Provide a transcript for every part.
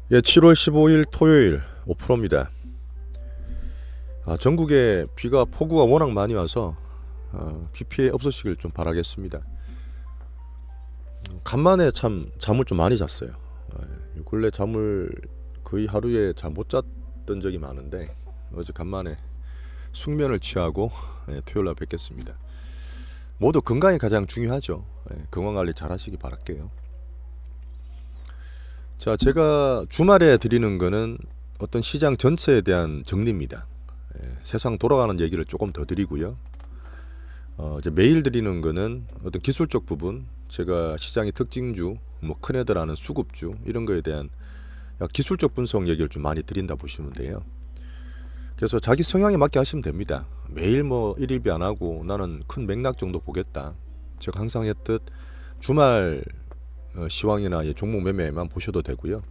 예, 7월 15일 토요일 오프로입니다. 전국에 폭우가 워낙 많이 와서 비 피해 없으시길 좀 바라겠습니다. 간만에 참 잠을 좀 많이 잤어요. 근래 잠을 거의 하루에 잘 못 잤던 적이 많은데 어제 간만에 숙면을 취하고 토요일 날 뵙겠습니다. 모두 건강이 가장 중요하죠. 건강 관리 잘 하시기 바랄게요. 자, 제가 주말에 드리는 거는 어떤 시장 전체에 대한 정리입니다. 세상 돌아가는 얘기를 조금 더 드리고요. 이제 매일 드리는 거는 어떤 기술적 부분, 제가 시장의 특징주, 뭐 큰 애들 하는 수급주 이런 거에 대한 기술적 분석 얘기를 좀 많이 드린다 보시면 돼요. 그래서 자기 성향에 맞게 하시면 됩니다. 매일 뭐 일일비 안 하고 나는 큰 맥락 정도 보겠다. 제가 항상 했듯 주말 시황이나 종목 매매만 보셔도 되고요.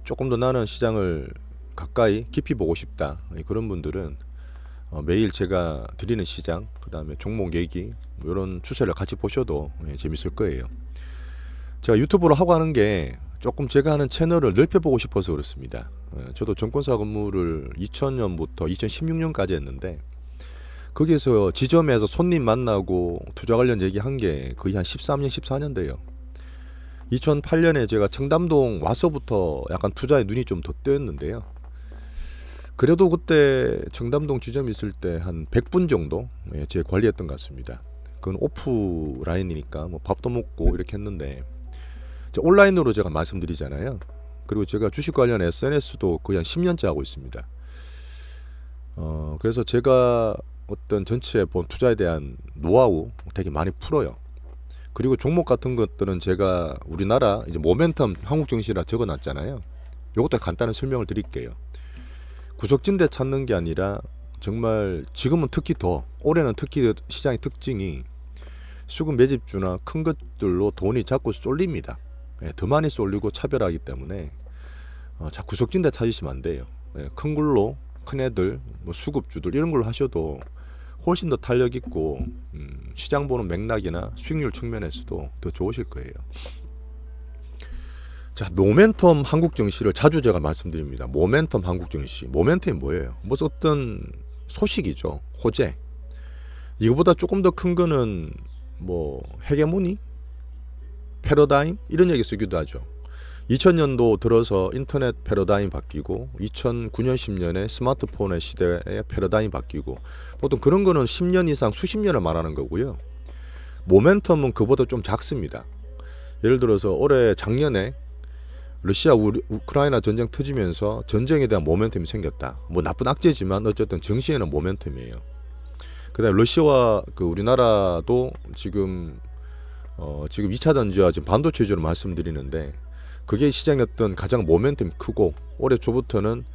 조금 더 나는 시장을 가까이 깊이 보고 싶다. 그런 분들은 매일 제가 드리는 시장, 그 다음에 종목 얘기 이런 추세를 같이 보셔도 재밌을 거예요. 제가 유튜브로 하고 하는 게 조금 제가 하는 채널을 넓혀보고 싶어서 그렇습니다. 저도 증권사 근무를 2000년부터 2016년까지 했는데 거기에서 지점에서 손님 만나고 투자 관련 얘기한 게 거의 한 13년, 14년 돼요. 2008년에 제가 청담동 와서부터 약간 투자에 눈이 좀 더 뜨였는데요. 그래도 그때 청담동 지점 있을 때 한 100분 정도 제 관리했던 것 같습니다. 그건 오프라인이니까 뭐 밥도 먹고 이렇게 했는데 온라인으로 제가 말씀드리잖아요. 그리고 제가 주식 관련 SNS도 거의 한 10년째 하고 있습니다. 그래서 제가 어떤 전체 본 투자에 대한 노하우 되게 많이 풀어요. 그리고 종목 같은 것들은 제가 우리나라 이제 모멘텀 한국 증시라 적어놨잖아요. 이것도 간단한 설명을 드릴게요. 구석진대 찾는 게 아니라 정말 지금은 특히 더 올해는 특히 시장의 특징이 수급 매집주나 큰 것들로 돈이 자꾸 쏠립니다. 더 많이 쏠리고 차별하기 때문에 구석진대 찾으시면 안 돼요. 큰 걸로 큰 애들 뭐 수급주들 이런 걸로 하셔도 훨씬 더 탄력 있고 시장 보는 맥락이나 수익률 측면에서도 더 좋으실 거예요. 자, 모멘텀 한국 증시를 자주 제가 말씀드립니다. 모멘텀 한국 증시. 모멘텀이 뭐예요? 뭐 어떤 소식이죠. 호재. 이거보다 조금 더 큰 거는 뭐 헤게모니, 패러다임 이런 얘기 쓰기도 하죠. 2000년도 들어서 인터넷 패러다임 바뀌고 2009년 10년에 스마트폰의 시대의 패러다임 바뀌고 보통 그런 거는 10년 이상 수십 년을 말하는 거고요. 모멘텀은 그보다 좀 작습니다. 예를 들어서 올해 작년에 러시아 우크라이나 전쟁 터지면서 전쟁에 대한 모멘텀이 생겼다. 뭐 나쁜 악재지만 어쨌든 증시에는 모멘텀이에요. 그다음에 러시아와 우리나라도 지금 2차 전지와 지금 반도체 위주로 말씀드리는데 그게 시장의 어떤 가장 모멘텀이 크고 올해 초부터는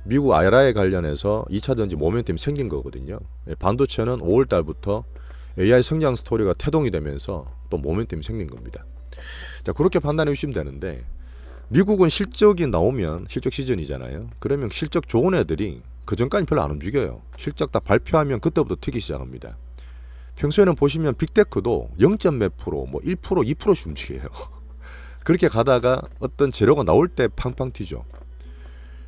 미국 IRA에 관련해서 2차 전지 모멘텀이 생긴 거거든요. 반도체는 5월 달부터 AI 성장 스토리가 태동이 되면서 또 모멘텀이 생긴 겁니다. 자, 그렇게 판단해 주시면 되는데 미국은 실적이 나오면 실적 시즌이잖아요. 그러면 실적 좋은 애들이 그 전까지 별로 안 움직여요. 실적 딱 발표하면 그때부터 튀기 시작합니다. 평소에는 보시면 빅테크도 0. 몇 프로, 뭐 1%, 2%씩 움직여요. 그렇게 가다가 어떤 재료가 나올 때 팡팡 튀죠.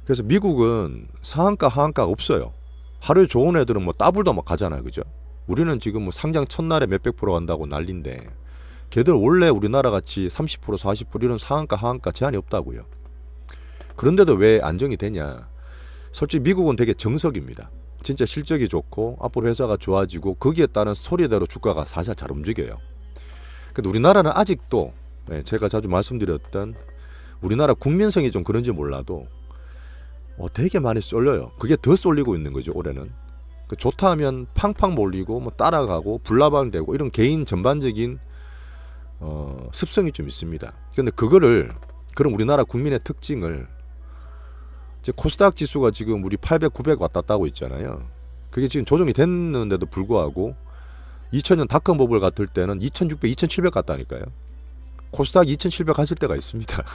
그래서 미국은 상한가, 하한가가 없어요. 하루에 좋은 애들은 뭐 더블도 막 가잖아요. 그죠? 우리는 지금 뭐 상장 첫날에 몇백 프로 간다고 난린데 걔들 원래 우리나라 같이 30%, 40% 이런 상한가, 하한가 제한이 없다고요. 그런데도 왜 안정이 되냐? 솔직히 미국은 되게 정석입니다. 진짜 실적이 좋고 앞으로 회사가 좋아지고 거기에 따른 스토리대로 주가가 살살 잘 움직여요. 근데 우리나라는 아직도 제가 자주 말씀드렸던 우리나라 국민성이 좀 그런지 몰라도 되게 많이 쏠려요. 그게 더 쏠리고 있는 거죠. 올해는. 좋다 하면 팡팡 몰리고 뭐 따라가고 불나방되고 이런 개인 전반적인 습성이 좀 있습니다. 근데 그런 우리나라 국민의 특징을 이제 코스닥 지수가 지금 우리 800, 900 왔다 갔다 하고 있잖아요. 그게 지금 조정이 됐는데도 불구하고 2000년 닷컴 버블 같을 때는 2600, 2700 갔다니까요. 코스닥 2700 갔을 때가 있습니다.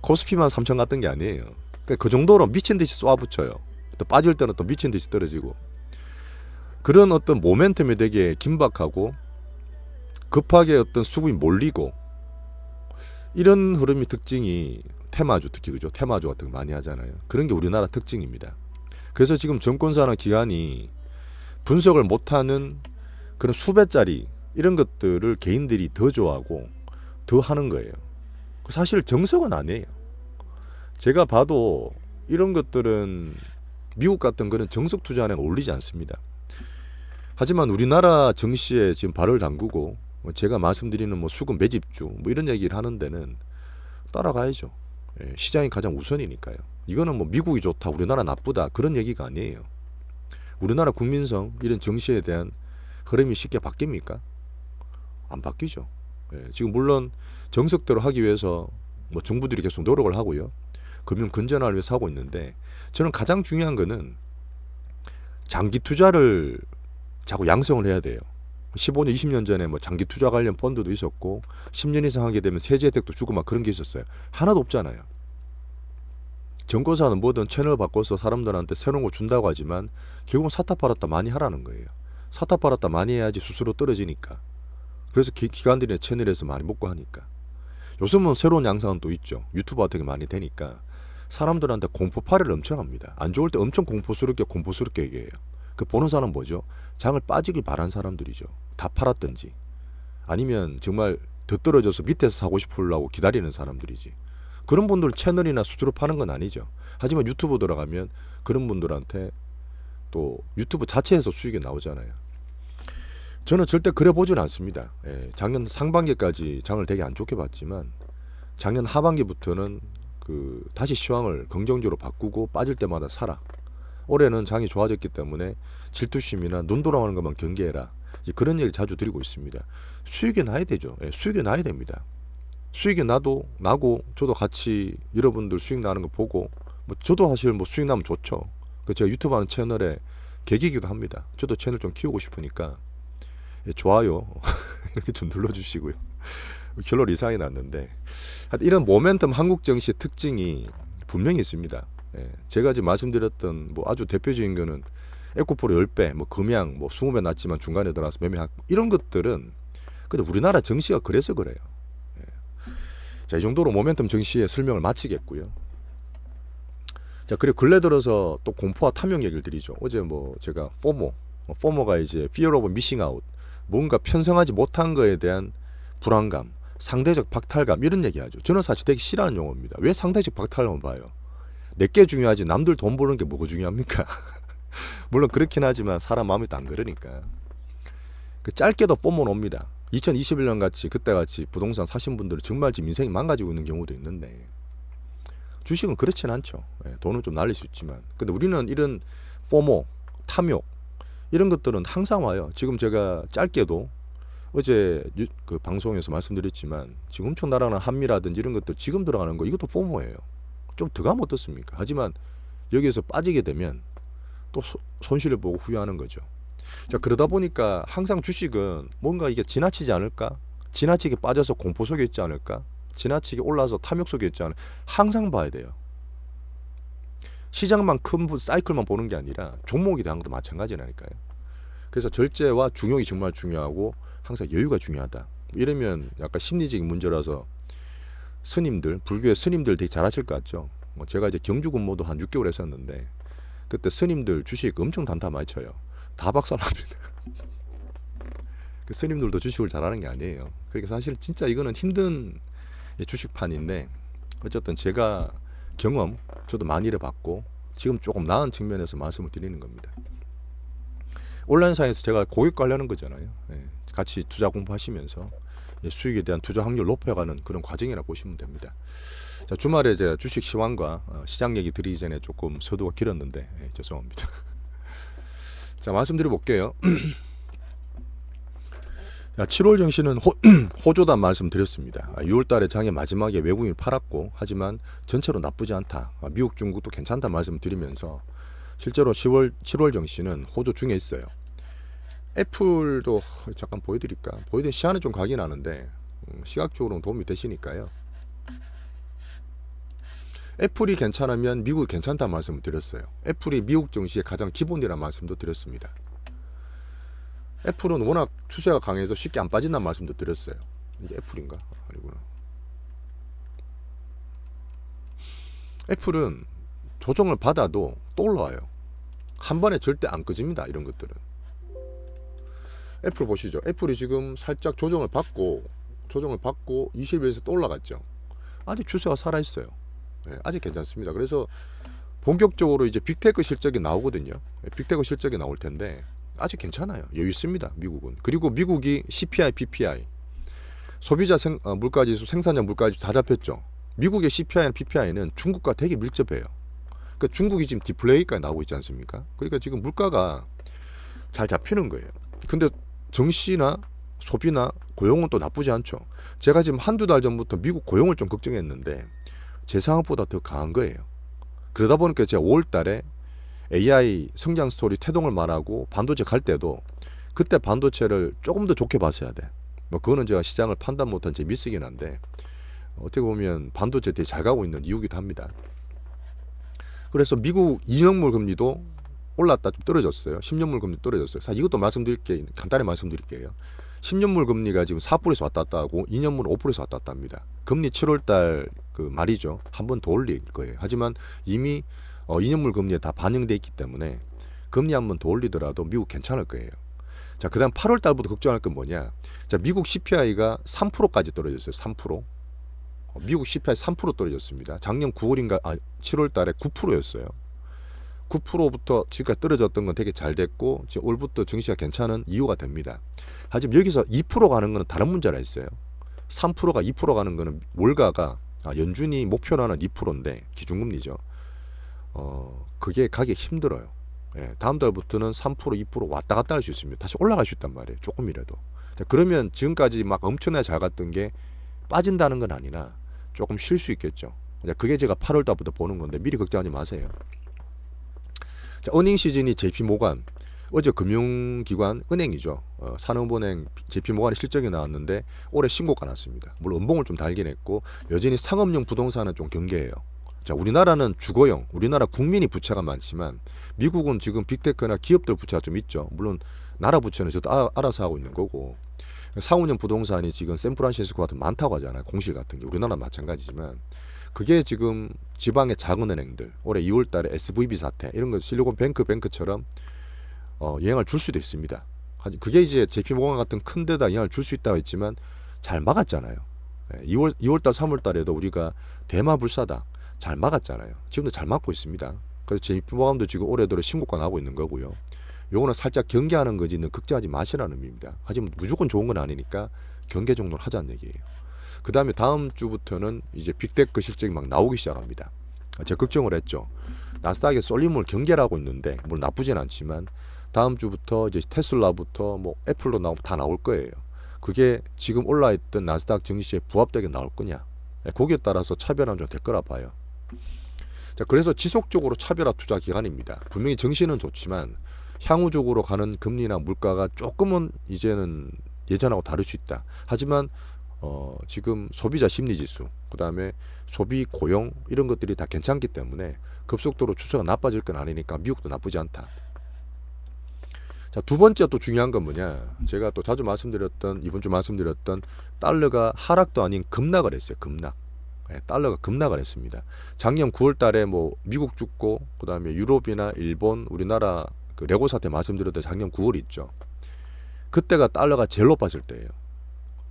코스피만 3000 갔던 게 아니에요. 그 정도로 미친 듯이 쏘아붙여요. 또 빠질 때는 또 미친 듯이 떨어지고 그런 어떤 모멘텀이 되게 긴박하고 급하게 어떤 수급이 몰리고 이런 흐름이 특징이 테마주 특히 그죠? 테마주 같은 거 많이 하잖아요. 그런 게 우리나라 특징입니다. 그래서 지금 정권사나 기관이 분석을 못하는 그런 수배짜리 이런 것들을 개인들이 더 좋아하고 더 하는 거예요. 사실 정석은 아니에요. 제가 봐도 이런 것들은 미국 같은 거는 정석 투자는 어울리지 않습니다. 하지만 우리나라 증시에 지금 발을 담그고 제가 말씀드리는 뭐 수급 매집주 뭐 이런 얘기를 하는 데는 따라가야죠. 예, 시장이 가장 우선이니까요. 이거는 뭐 미국이 좋다, 우리나라 나쁘다 그런 얘기가 아니에요. 우리나라 국민성 이런 정시에 대한 흐름이 쉽게 바뀝니까? 안 바뀌죠. 예, 지금 물론 정석대로 하기 위해서 뭐 정부들이 계속 노력을 하고요. 금융 건전화를 위해서 하고 있는데 저는 가장 중요한 거는 장기 투자를 자꾸 양성을 해야 돼요. 15년, 20년 전에 뭐 장기 투자 관련 펀드도 있었고 10년 이상 하게 되면 세제 혜택도 주고 막 그런 게 있었어요. 하나도 없잖아요. 정권사는 뭐든 채널 바꿔서 사람들한테 새로운 거 준다고 하지만 결국은 사타 팔았다 많이 하라는 거예요. 사타 팔았다 많이 해야지 수수료 떨어지니까. 그래서 기관들이 채널에서 많이 먹고 하니까. 요즘은 새로운 양상은 또 있죠. 유튜브 같은 게 많이 되니까 사람들한테 공포팔이를 엄청 합니다. 안 좋을 때 엄청 공포스럽게 얘기해요. 그 보는 사람은 뭐죠? 장을 빠지길 바란 사람들이죠. 다 팔았든지 아니면 정말 더 떨어져서 밑에서 사고 싶으려고 기다리는 사람들이지. 그런 분들 채널이나 수수료 파는 건 아니죠. 하지만 유튜브 들어가면 그런 분들한테 또 유튜브 자체에서 수익이 나오잖아요. 저는 절대 그래 보지는 않습니다. 예, 작년 상반기까지 장을 되게 안 좋게 봤지만 작년 하반기부터는 다시 시황을 긍정적으로 바꾸고 빠질 때마다 사라. 올해는 장이 좋아졌기 때문에 질투심이나 눈 돌아오는 것만 경계해라. 그런 얘기를 자주 드리고 있습니다. 수익이 나야 되죠. 예, 수익이 나야 됩니다. 수익이 나고 저도 같이 여러분들 수익 나는 거 보고 뭐 저도 사실 뭐 수익 나면 좋죠. 제가 유튜브 하는 채널에 계기이기도 합니다. 저도 채널 좀 키우고 싶으니까 예, 좋아요 이렇게 좀 눌러주시고요. 결론 이상이 났는데 이런 모멘텀 한국 증시의 특징이 분명히 있습니다. 예, 제가 지금 말씀드렸던 뭐 아주 대표적인 거는 에코프로 10배, 뭐 금양 뭐 20배 났지만 중간에 들어와서 매매하고 이런 것들은 근데 우리나라 증시가 그래서 그래요. 예. 자, 이 정도로 모멘텀 증시의 설명을 마치겠고요. 자, 그리고 근래 들어서 또 공포와 탐욕 얘기를 드리죠. 어제 뭐 제가 포모가 이제 Fear of Missing Out, 뭔가 편성하지 못한 거에 대한 불안감, 상대적 박탈감 이런 얘기하죠. 저는 사실 되게 싫어하는 용어입니다. 왜 상대적 박탈감을 봐요? 내게 중요하지 남들 돈 버는 게 뭐가 중요합니까? 물론 그렇긴 하지만 사람 마음이 또 안 그러니까. 짧게도 뽀모 옵니다. 2021년 같이 그때같이 부동산 사신 분들은 정말 지금 인생이 망가지고 있는 경우도 있는데 주식은 그렇진 않죠. 예, 돈은 좀 날릴 수 있지만 근데 우리는 이런 포모, 탐욕 이런 것들은 항상 와요. 지금 제가 짧게도 어제 그 방송에서 말씀드렸지만 지금 엄청 날아가는 한미라든지 이런 것들 지금 들어가는 거 이것도 포모예요. 좀 들어가면 어떻습니까? 하지만 여기에서 빠지게 되면 또 손실을 보고 후회하는 거죠. 자, 그러다 보니까 항상 주식은 뭔가 이게 지나치지 않을까? 지나치게 빠져서 공포 속에 있지 않을까? 지나치게 올라서 탐욕 속에 있지 않을까? 항상 봐야 돼요. 시장만 큰 사이클만 보는 게 아니라 종목에 대한 것도 마찬가지라니까요. 그래서 절제와 중용이 정말 중요하고 항상 여유가 중요하다. 이러면 약간 심리적인 문제라서 스님들, 불교의 스님들 되게 잘하실 것 같죠. 제가 이제 경주 근무도 한 6개월 했었는데 그때 스님들 주식 엄청 단타 많이 쳐요. 다 박살납니다. 그 스님들도 주식을 잘하는 게 아니에요. 그러니까 사실 진짜 이거는 힘든 주식판인데 어쨌든 제가 경험 저도 많이 해봤고 지금 조금 나은 측면에서 말씀을 드리는 겁니다. 온라인상에서 제가 고객 관리하는 거잖아요. 같이 투자 공부하시면서 수익에 대한 투자 확률 높여가는 그런 과정이라 보시면 됩니다. 자, 주말에 제가 주식 시황과 시장 얘기 드리기 전에 조금 서두가 길었는데 죄송합니다. 자, 말씀드려 볼게요. 자, 7월 증시는 호조단 말씀드렸습니다. 6월 달에 장의 마지막에 외국인이 팔았고 하지만 전체로 나쁘지 않다. 미국, 중국도 괜찮다 말씀드리면서 실제로 7월 증시는 호조 중에 있어요. 애플도 잠깐 보여드릴까? 보여드린 시간은 좀 가긴 하는데 시각적으로는 도움이 되시니까요. 애플이 괜찮으면 미국이 괜찮다는 말씀을 드렸어요. 애플이 미국 증시의 가장 기본이라는 말씀도 드렸습니다. 애플은 워낙 추세가 강해서 쉽게 안 빠진다는 말씀도 드렸어요. 이게 애플인가? 아니구나. 애플은 조정을 받아도 또 올라와요. 한 번에 절대 안 꺼집니다. 이런 것들은. 애플 보시죠. 애플이 지금 살짝 조정을 받고 20일에서 또 올라갔죠. 아직 추세가 살아있어요. 네, 아직 괜찮습니다. 그래서 본격적으로 이제 빅테크 실적이 나오거든요. 빅테크 실적이 나올 텐데 아직 괜찮아요. 여유 있습니다. 미국은. 그리고 미국이 CPI, PPI 소비자 물가지수, 생산자 물가지수 다 잡혔죠. 미국의 CPI나 PPI는 중국과 되게 밀접해요. 그러니까 중국이 지금 디플레이까지 나오고 있지 않습니까? 그러니까 지금 물가가 잘 잡히는 거예요. 근데 정시나 소비나 고용은 또 나쁘지 않죠. 제가 지금 한두 달 전부터 미국 고용을 좀 걱정했는데 제 생각보다 더 강한 거예요. 그러다 보니까 제가 5월 달에 AI 성장 스토리 태동을 말하고 반도체 갈 때도 그때 반도체를 조금 더 좋게 봤어야 돼. 뭐 그거는 제가 시장을 판단 못한 제 미스긴 한데 어떻게 보면 반도체 되게 잘 가고 있는 이유기도 합니다. 그래서 미국 2년물 금리도 올랐다 좀 떨어졌어요. 10년물 금리 떨어졌어요. 사실 이것도 간단히 말씀드릴게요. 10년물 금리가 지금 4%에서 왔다 갔다 하고 2년물은 5%에서 왔다 갔다 합니다. 금리 7월달 그 말이죠. 한 번 더 올릴 거예요. 하지만 이미 2년물 금리에 다 반영돼 있기 때문에 금리 한 번 더 올리더라도 미국 괜찮을 거예요. 자, 그다음 8월 달부터 걱정할 건 뭐냐? 자, 미국 CPI가 3%까지 떨어졌어요. 3%. 미국 CPI 3% 떨어졌습니다. 작년 9월인가 7월 달에 9%였어요. 9%부터 지금까지 떨어졌던 건 되게 잘 됐고 지금 올부터 증시가 괜찮은 이유가 됩니다. 하지만 여기서 2% 가는 거는 다른 문제가 있어요. 3%가 2% 가는 거는 월가가 연준이 목표라는 2%인데 기준금리죠. 그게 가기 힘들어요. 예, 다음 달부터는 3%, 2% 왔다 갔다 할 수 있습니다. 다시 올라갈 수 있단 말이에요. 조금이라도. 자, 그러면 지금까지 막 엄청나게 잘 갔던 게 빠진다는 건 아니나 조금 쉴 수 있겠죠. 그게 제가 8월 달부터 보는 건데 미리 걱정하지 마세요. 자, 어닝 시즌이 JP모간 어제 금융기관 은행이죠. 산업은행 JP모간의 실적이 나왔는데 올해 신고가 났습니다. 물론 음봉을 좀 달긴 했고 여전히 상업용 부동산은 좀 경계해요. 자, 우리나라는 주거용, 우리나라 국민이 부채가 많지만 미국은 지금 빅테크나 기업들 부채가 좀 있죠. 물론 나라 부채는 저도 알아서 하고 있는 거고 상업용 부동산이 지금 샌프란시스코 같은 많다고 하잖아요. 공실 같은 게 우리나라 마찬가지지만 그게 지금 지방의 작은 은행들 올해 2월 달에 SVB 사태 이런 거 실리콘뱅크처럼 영향을 줄 수도 있습니다. 그게 이제 JP모건 같은 큰 데다 영향을 줄 수 있다고 했지만 잘 막았잖아요. 2월 달 3월 달에도 우리가 대마불사다 잘 막았잖아요. 지금도 잘 막고 있습니다. 그래서 JP모건도 지금 올해 들어 신고가 나오고 있는 거고요. 요거는 살짝 경계하는 거지 걱정하지 마시라는 의미입니다. 하지만 무조건 좋은 건 아니니까 경계 정도는 하자는 얘기예요. 그 다음에 다음 주부터는 이제 빅테크 실적이 막 나오기 시작합니다. 제가 걱정을 했죠. 나스닥에 쏠림을 경계하고 있는데 물론 나쁘진 않지만 다음 주부터 이제 테슬라부터 뭐 애플로 다 나올 거예요. 그게 지금 올라있던 나스닥 증시에 부합되게 나올 거냐? 거기에 따라서 차별화는 좀 될 거라 봐요. 자, 그래서 지속적으로 차별화 투자 기간입니다. 분명히 증시는 좋지만 향후적으로 가는 금리나 물가가 조금은 이제는 예전하고 다를 수 있다. 하지만 지금 소비자 심리지수, 그 다음에 소비 고용 이런 것들이 다 괜찮기 때문에 급속도로 추세가 나빠질 건 아니니까 미국도 나쁘지 않다. 자, 두 번째 또 중요한 건 뭐냐? 제가 또 자주 이번 주 말씀드렸던 달러가 하락도 아닌 급락을 했어요. 급락. 네, 달러가 급락을 했습니다. 작년 9월 달에 뭐 미국 죽고 그 다음에 유럽이나 일본, 우리나라 그 레고 사태 말씀드렸던 작년 9월 있죠. 그때가 달러가 제일 높았을 때예요.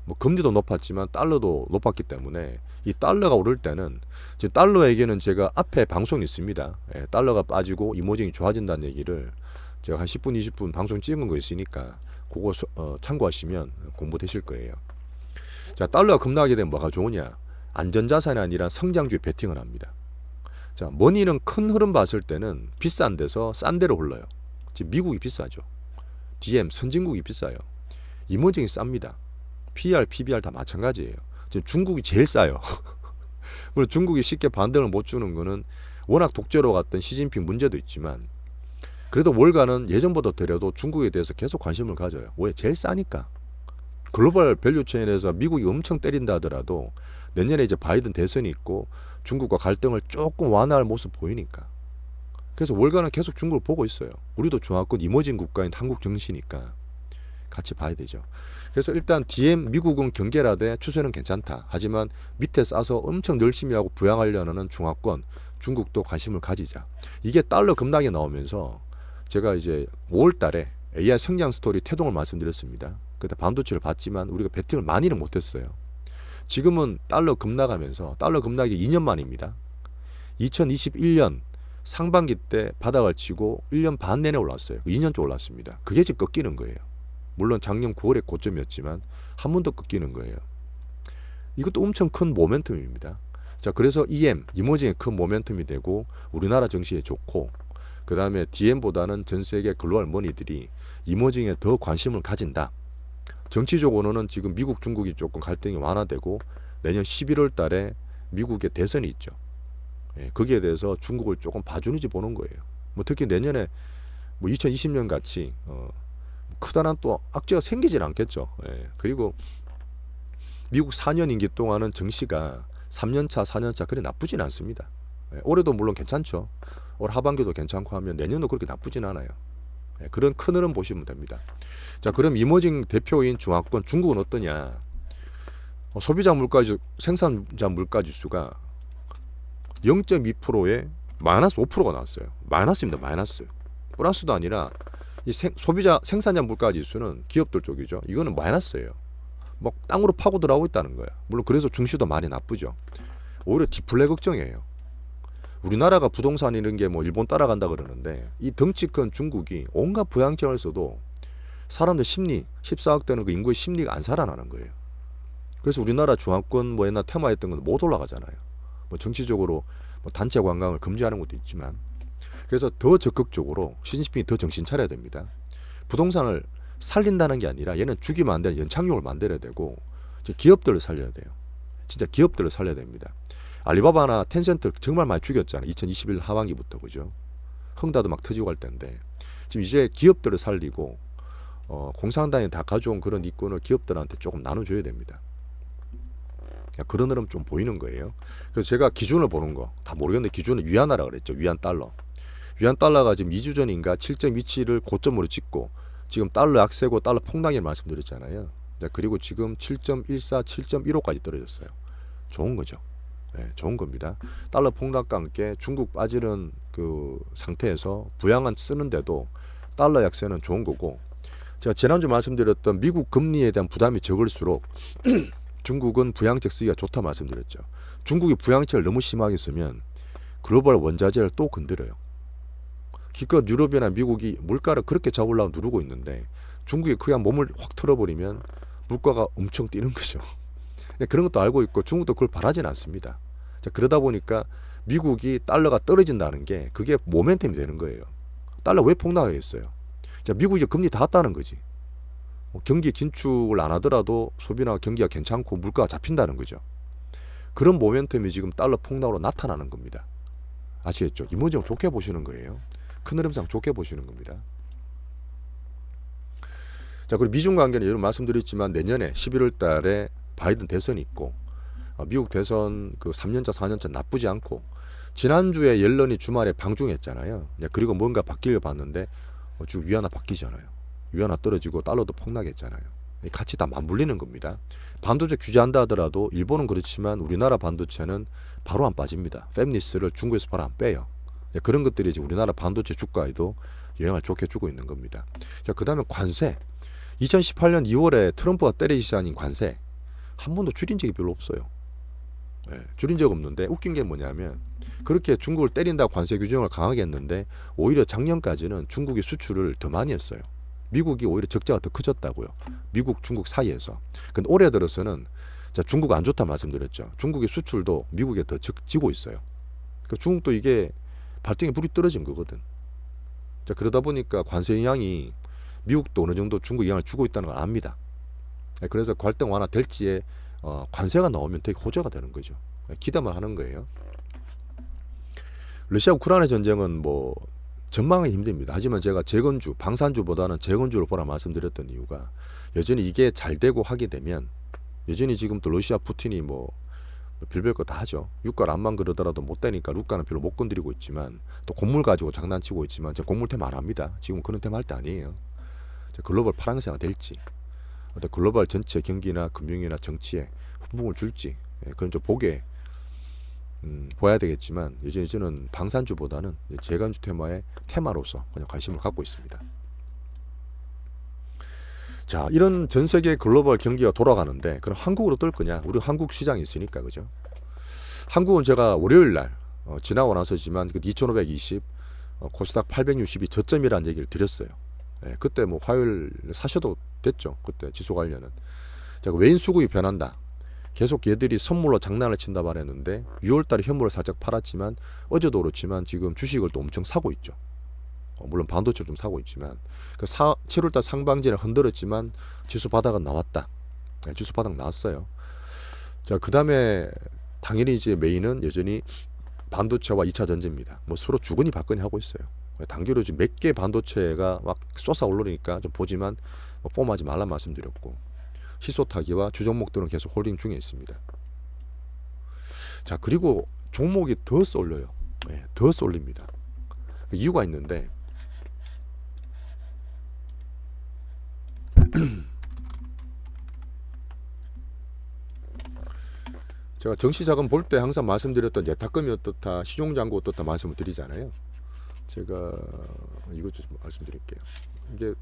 뭐 금리도 높았지만 달러도 높았기 때문에 이 달러가 오를 때는 지금 달러에게는 제가 앞에 방송이 있습니다. 예, 달러가 빠지고 이모징이 좋아진다는 얘기를 제가 한 10분, 20분 방송 찍은 거 있으니까 그거 참고하시면 공부되실 거예요. 자, 달러가 급락하게 되면 뭐가 좋으냐? 안전자산이 아니라 성장주에 베팅을 합니다. 자, 머니는 큰 흐름 봤을 때는 비싼 데서 싼 데로 흘러요. 지금 미국이 비싸죠. DM 선진국이 비싸요. 이모징이 쌉니다. PR, PBR 다 마찬가지예요. 지금 중국이 제일 싸요. 물론 중국이 쉽게 반등을 못 주는 거는 워낙 독재로 갔던 시진핑 문제도 있지만 그래도 월가는 예전보다 더려도 중국에 대해서 계속 관심을 가져요. 왜? 제일 싸니까. 글로벌 밸류체인에서 미국이 엄청 때린다 하더라도 내년에 이제 바이든 대선이 있고 중국과 갈등을 조금 완화할 모습 보이니까. 그래서 월가는 계속 중국을 보고 있어요. 우리도 중화권 이머징 국가인 한국 정시니까 같이 봐야 되죠. 그래서 일단 DM 미국은 경계라되 추세는 괜찮다. 하지만 밑에 싸서 엄청 열심히 하고 부양하려는 중화권 중국도 관심을 가지자. 이게 달러 급락이 나오면서 제가 이제 5월 달에 AI 성장 스토리 태동을 말씀드렸습니다. 그때 반도체를 봤지만 우리가 베팅을 많이는 못했어요. 지금은 달러 급락하면서 달러 급락이 2년 만입니다. 2021년 상반기 때 바닥을 치고 1년 반 내내 올랐어요. 2년째 올랐습니다. 그게 지금 꺾이는 거예요. 물론 작년 9월에 고점이었지만 한 번 더 꺾이는 거예요. 이것도 엄청 큰 모멘텀입니다. 자, 그래서 EM, 이머징이 큰 모멘텀이 되고 우리나라 증시에 좋고, 그 다음에 DM보다는 전 세계 글로벌 머니들이 이머징에 더 관심을 가진다. 정치적으로는 지금 미국, 중국이 조금 갈등이 완화되고 내년 11월 달에 미국의 대선이 있죠. 예, 거기에 대해서 중국을 조금 봐주는지 보는 거예요. 뭐 특히 내년에 뭐 2020년 같이 크다란 또 악재가 생기질 않겠죠. 예, 그리고 미국 4년 임기 동안은 정시가 3년차, 4년차 그리 나쁘진 않습니다. 예, 올해도 물론 괜찮죠. 올 하반기도 괜찮고 하면 내년도 그렇게 나쁘진 않아요. 예, 그런 큰 흐름 보시면 됩니다. 자, 그럼 이머징 대표인 중화권 중국은 어떠냐? 소비자 물가지수, 생산자 물가지수가 0.2%에 마이너스 5%가 나왔어요. 마이너스입니다. 마이너스. 플러스도 아니라 이 소비자 생산자 물가지수는 기업들 쪽이죠. 이거는 마이너스예요. 막 땅으로 파고 들어가고 있다는 거야. 물론 그래서 중시도 많이 나쁘죠. 오히려 디플레 걱정이에요. 우리나라가 부동산 이런 게 뭐 일본 따라간다 그러는데 이 덩치 큰 중국이 온갖 부양책을 써도 사람들 심리, 14억 되는 그 인구의 심리가 안 살아나는 거예요. 그래서 우리나라 중화권 뭐 옛날 테마했던 건 못 올라가잖아요. 뭐 정치적으로 뭐 단체 관광을 금지하는 것도 있지만, 그래서 더 적극적으로 시진핑이 더 정신 차려야 됩니다. 부동산을 살린다는 게 아니라 얘는 죽이면 안 되는 연착륙을 만들어야 되고 기업들을 살려야 돼요. 진짜 기업들을 살려야 됩니다. 알리바바나 텐센트 정말 많이 죽였잖아요. 2021 하반기부터, 그죠? 헝다도 막 터지고 할 텐데 지금 이제 기업들을 살리고 공산당이 다 가져온 그런 이권을 기업들한테 조금 나눠줘야 됩니다. 그런 흐름 좀 보이는 거예요. 그래서 제가 기준을 보는 거 다 모르겠는데 기준은 위안화라 그랬죠. 위안 달러. 위안 달러가 지금 2주 전인가 7.27을 고점으로 찍고 지금 달러 약세고 달러 폭락을 말씀드렸잖아요. 그리고 지금 7.14, 7.15까지 떨어졌어요. 좋은 거죠. 네, 좋은 겁니다. 달러 폭락과 함께 중국 빠지는 그 상태에서 부양안 쓰는데도 달러 약세는 좋은 거고, 제가 지난주 말씀드렸던 미국 금리에 대한 부담이 적을수록 중국은 부양책 쓰기가 좋다 말씀드렸죠. 중국이 부양책을 너무 심하게 쓰면 글로벌 원자재를 또 건드려요. 기껏 유럽이나 미국이 물가를 그렇게 잡으려고 누르고 있는데 중국이 그냥 몸을 확 털어버리면 물가가 엄청 뛰는 거죠. 그런 것도 알고 있고 중국도 그걸 바라진 않습니다. 자, 그러다 보니까 미국이 달러가 떨어진다는 게 그게 모멘텀이 되는 거예요. 달러 왜 폭락했어요? 자, 미국이 이제 금리 다 왔다는 거지. 경기 긴축을 안 하더라도 소비나 경기가 괜찮고 물가가 잡힌다는 거죠. 그런 모멘텀이 지금 달러 폭락으로 나타나는 겁니다. 아시겠죠? 이모징을 좋게 보시는 거예요. 큰 흐름상 좋게 보시는 겁니다. 자, 그리고 미중 관계는 여러분 말씀드렸지만 내년에 11월 달에 바이든 대선이 있고 미국 대선 그 3년차 4년차 나쁘지 않고, 지난주에 옐런이 주말에 방중했잖아요. 그리고 뭔가 바뀌려 봤는데 지금 위안화 바뀌잖아요. 위안화 떨어지고 달러도 폭락했잖아요. 같이 다 맞물리는 겁니다. 반도체 규제한다 하더라도 일본은 그렇지만 우리나라 반도체는 바로 안 빠집니다. 팹리스를 중국에서 바로 안 빼요. 그런 것들이 이제 우리나라 반도체 주가에도 영향을 좋게 주고 있는 겁니다. 자, 그 다음에 관세. 2018년 2월에 트럼프가 때리기 시작한 관세 한 번도 줄인 적이 별로 없어요. 줄인 적 없는데 웃긴 게 뭐냐면 그렇게 중국을 때린다고 관세 규정을 강하게 했는데 오히려 작년까지는 중국이 수출을 더 많이 했어요. 미국이 오히려 적자가 더 커졌다고요. 미국, 중국 사이에서. 근데 올해 들어서는 중국 안 좋다 말씀드렸죠. 중국의 수출도 미국에 더 지고 있어요. 그러니까 중국도 이게 발등에 불이 떨어진 거거든. 자, 그러다 보니까 관세 영향이 미국도 어느 정도 중국 영향을 주고 있다는 걸 압니다. 그래서 갈등 완화 될지에 관세가 나오면 되게 호재가 되는 거죠. 기대만 하는 거예요. 러시아 우크라이나 전쟁은 뭐 전망이 힘듭니다. 하지만 제가 재건주, 방산주보다는 재건주를 보라 말씀드렸던 이유가 여전히 이게 잘 되고 하게 되면 여전히 지금 또 러시아 푸틴이 뭐 별별 거 다 하죠. 유가를 안만 그러더라도 못 되니까 루가는 별로 못 건드리고 있지만 또 곡물 가지고 장난치고 있지만 제가 곡물 테마 안 합니다. 지금 그런 테마 할 때 아니에요. 글로벌 파랑새가 될지 어떤 글로벌 전체 경기나 금융이나 정치에 훈풍을 줄지 그건 좀 보게 보아야 되겠지만 여전히 저는 방산주보다는 재건주 테마로서 그냥 관심을 갖고 있습니다. 자, 이런 전 세계 글로벌 경기가 돌아가는데 그럼 한국으로 뜰 거냐? 우리 한국 시장이 있으니까, 그죠? 한국은 제가 월요일 날 지나고 나서지만 그 2520 코스닥 860이 저점이라는 얘기를 드렸어요. 예, 그때 뭐 화요일 사셔도 됐죠. 그때 지수 관련은. 자, 외인 수급이 변한다. 계속 얘들이 선물로 장난을 친다 말했는데 6월달에 현물을 살짝 팔았지만 어제도 그렇지만 지금 주식을 또 엄청 사고 있죠. 물론 반도체를 좀 사고 있지만 7월달 상반기는 흔들었지만 지수 바닥은 나왔다. 네, 지수 바닥 나왔어요. 자, 그 다음에 당연히 이제 메인은 여전히 반도체와 2차 전지입니다. 뭐 서로 주거니 받거니 하고 있어요. 단기로 지금 몇 개 반도체가 막 쏟아 오르니까 좀 보지만 폼하지 말란 말씀드렸고, 시소타기와 주종목들은 계속 홀딩 중에 있습니다. 자, 그리고 종목이 더 쏠려요. 네, 더 쏠립니다. 이유가 있는데 제가 정시자금 볼 때 항상 말씀드렸던 예탁금이 어떻다, 신용잔고 어떻다 말씀을 드리잖아요. 제가 이것 좀 말씀드릴게요. 이게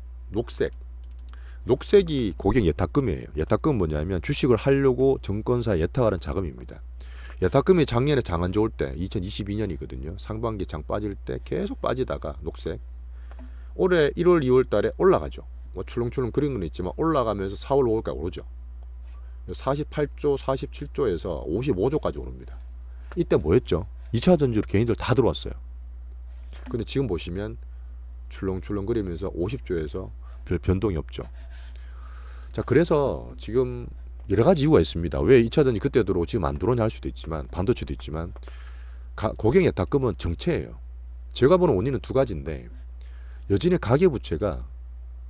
녹색이 고객 예탁금이에요. 예탁금은 뭐냐면 주식을 하려고 증권사에 예탁하는 자금입니다. 예탁금이 작년에 장 안 좋을 때 2022년이거든요. 상반기 장 빠질 때 계속 빠지다가 녹색. 올해 1월 2월 달에 올라가죠. 뭐 출렁출렁 그런 건 있지만 올라가면서 4월 5월까지 오르죠. 48조 47조에서 55조까지 오릅니다. 이때 뭐 했죠? 2차 전지로 개인들 다 들어왔어요. 근데 지금 보시면 출렁출렁 거리면서 50조에서 별 변동이 없죠. 자, 그래서 지금 여러 가지 이유가 있습니다. 왜 2차 전지 그때 들어오고 지금 안 들어오냐 할 수도 있지만, 반도체도 있지만, 고객 예탁금은 정체예요. 제가 보는 원인은 두 가지인데, 여전히 가계부채가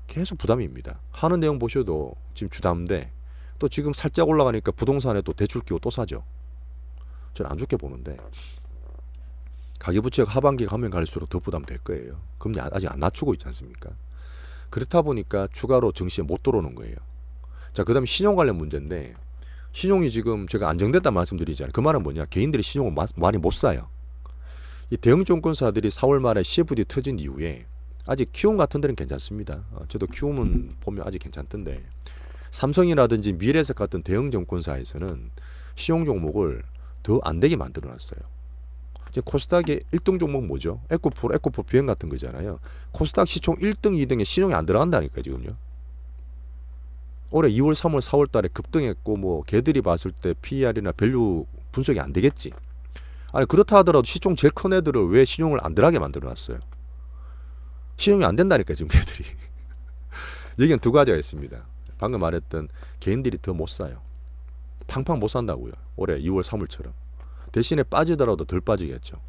계속 부담입니다. 하는 내용 보셔도 지금 주담대, 또 지금 살짝 올라가니까 부동산에 또 대출 끼고 또 사죠. 저는 안 좋게 보는데, 가계부채가 하반기 가면 갈수록 더 부담될 거예요. 금리 아직 안 낮추고 있지 않습니까? 그렇다 보니까 추가로 증시에 못 들어오는 거예요. 자, 그 다음에 신용 관련 문제인데, 신용이 지금 제가 안정됐다 말씀드리잖아요. 그 말은 뭐냐? 개인들이 신용을 많이 못 사요. 이 대형 증권사들이 4월 말에 CFD 터진 이후에 아직 키움 같은 데는 괜찮습니다. 저도 키움은 보면 아직 괜찮던데, 삼성이라든지 미래에셋 같은 대형 증권사에서는 신용 종목을 더 안 되게 만들어 놨어요. 지금 코스닥의 1등 종목 뭐죠? 에코프로 비행 같은 거잖아요. 코스닥 시총 1등, 2등에 신용이 안 들어간다니까요, 지금요. 올해 2월, 3월, 4월 달에 급등했고, 뭐 걔들이 봤을 때 PER이나 밸류 분석이 안 되겠지. 아니, 그렇다 하더라도 시총 제일 큰 애들을 왜 신용을 안 들어가게 만들어 놨어요? 신용이 안 된다니까, 지금 걔들이. 여기는 두 가지가 있습니다. 방금 말했던 개인들이 더 못 사요. 팡팡 못 산다고요. 올해 2월, 3월처럼. 대신에 빠지더라도 덜 빠지겠죠.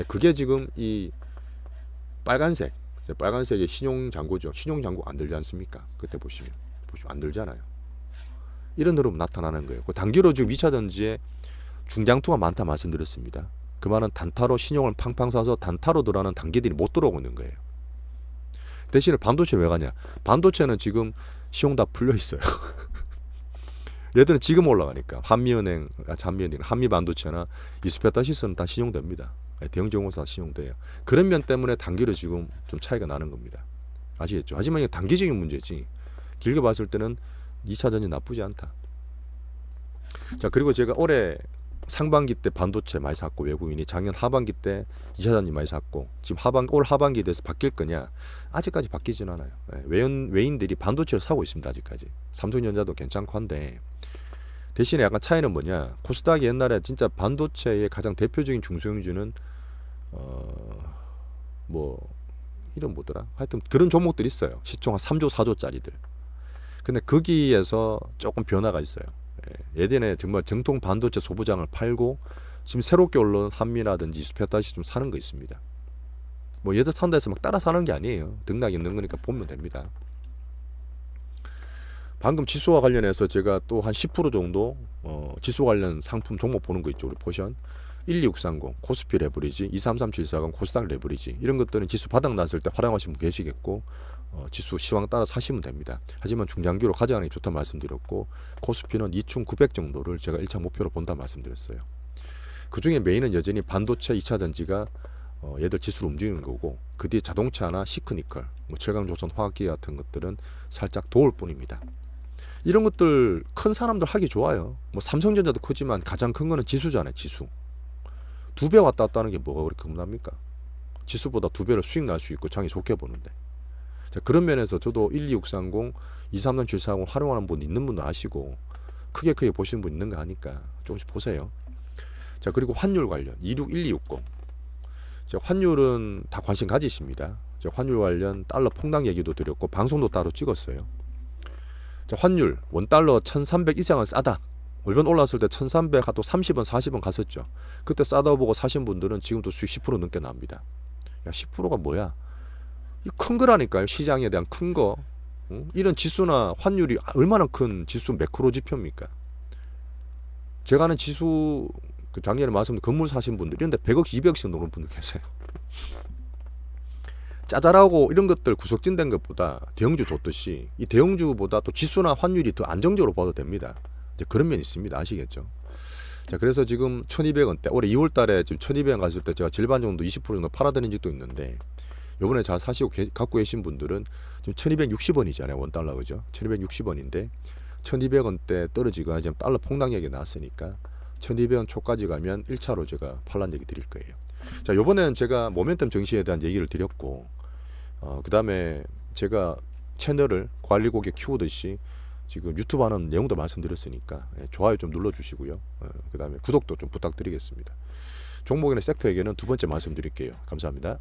그게 지금 이 빨간색의 신용잔고죠. 신용잔고 안 들지 않습니까? 그때 보시면 안 들잖아요. 이런 흐름 나타나는 거예요. 단기로 지금 2차 전지에 중장투가 많다 말씀드렸습니다. 그 말은 단타로 신용을 팡팡 사서 단타로 들어가는 단기들이 못 들어오고 있는 거예요. 대신에 반도체 왜 가냐? 반도체는 지금 신용 다 풀려 있어요. 얘들은 지금 올라가니까 한미반도체나 이스페타시스는 다 신용됩니다. 대형 증권사 신용돼요. 그런 면 때문에 단기로 지금 좀 차이가 나는 겁니다. 아시겠죠? 하지만 이게 단기적인 문제지, 길게 봤을 때는 2차 전지 나쁘지 않다. 자, 그리고 제가 올해 상반기 때 반도체 많이 샀고, 외국인이 작년 하반기 때 2차 전지 많이 샀고, 지금 올 하반기에 대해서 바뀔 거냐? 아직까지 바뀌진 않아요. 외인들이 반도체를 사고 있습니다. 아직까지. 삼성전자도 괜찮고 한데, 대신에 약간 차이는 뭐냐? 코스닥이 옛날에 진짜 반도체의 가장 대표적인 중소형주는 뭐 이름 뭐더라? 하여튼 그런 종목들이 있어요. 시총 한 3조 4조짜리들. 근데 거기에서 조금 변화가 있어요. 예전에 정말 정통 반도체 소부장을 팔고 지금 새롭게 올라온 한미라든지 이스페타시 좀 사는 거 있습니다. 뭐 얘들 산다 해서 막 따라 사는 게 아니에요. 등락 있는 거니까 보면 됩니다. 방금 지수와 관련해서 제가 또 한 10% 정도 지수 관련 상품 종목 보는 거 있죠. 우리 포션 12630 코스피 레버리지, 233740 코스닥 레버리지, 이런 것들은 지수 바닥 났을 때 활용하시면 계시겠고, 지수 시황 따라 사시면 됩니다. 하지만 중장기로 가져가는 게 좋다 말씀드렸고, 코스피는 2900 정도를 제가 1차 목표로 본다 말씀드렸어요. 그 중에 메인은 여전히 반도체 2차 전지가 얘들 지수를 움직이는 거고, 그 뒤에 자동차나 시크니컬, 뭐 철강조선, 화학기계 같은 것들은 살짝 도울 뿐입니다. 이런 것들 큰 사람들 하기 좋아요. 뭐 삼성전자도 크지만 가장 큰 거는 지수잖아요. 지수. 2배 왔다 갔다 하는 게 뭐가 그렇게 겁납니까? 지수보다 2배를 수익 날 수 있고 장이 좋게 보는데. 자, 그런 면에서 저도 12630, 233-740 활용하는 분 있는 분도 아시고 크게 보시는 분 있는 거 아니까 조금씩 보세요. 자, 그리고 환율 관련 261260. 자, 환율은 다 관심 가지십니다. 자, 환율 관련 달러 폭락 얘기도 드렸고 방송도 따로 찍었어요. 자, 환율 원달러 1300 이상은 싸다. 이번 올랐을 때 1300 또 30원 40원 갔었죠. 그때 싸다 보고 사신 분들은 지금도 수익 10% 넘게 납니다. 야, 10%가 뭐야? 이 큰 거라니까요. 시장에 대한 큰 거. 이런 지수나 환율이 얼마나 큰 지수 매크로 지표입니까? 제가 아는 지수, 그 작년에 말씀드린 건물 사신 분들 이런데 100억 200억씩 넘는 분들 계세요. 짜잘하고 이런 것들 구석진된 것보다 대형주 좋듯이 이 대형주보다 또 지수나 환율이 더 안정적으로 봐도 됩니다. 이제 그런 면이 있습니다. 아시겠죠? 자, 그래서 지금 1200원대, 올해 2월달에 지금 1200원 갔을 때 제가 절반 정도 20% 정도 팔아드린 적도 있는데, 요번에 잘 사시고 갖고 계신 분들은 지금 1260원이잖아요. 원달러, 그죠? 1260원인데 1200원대 떨어지거나 지금 달러 폭락 얘기 나왔으니까 1200원 초까지 가면 1차로 제가 팔란 얘기 드릴 거예요. 자, 요번에는 제가 모멘텀 증시에 대한 얘기를 드렸고, 그 다음에 제가 채널을 관리 고객 키우듯이 지금 유튜브 하는 내용도 말씀드렸으니까 좋아요 좀 눌러주시고요. 그 다음에 구독도 좀 부탁드리겠습니다. 종목이나 섹터에게는 두 번째 말씀드릴게요. 감사합니다.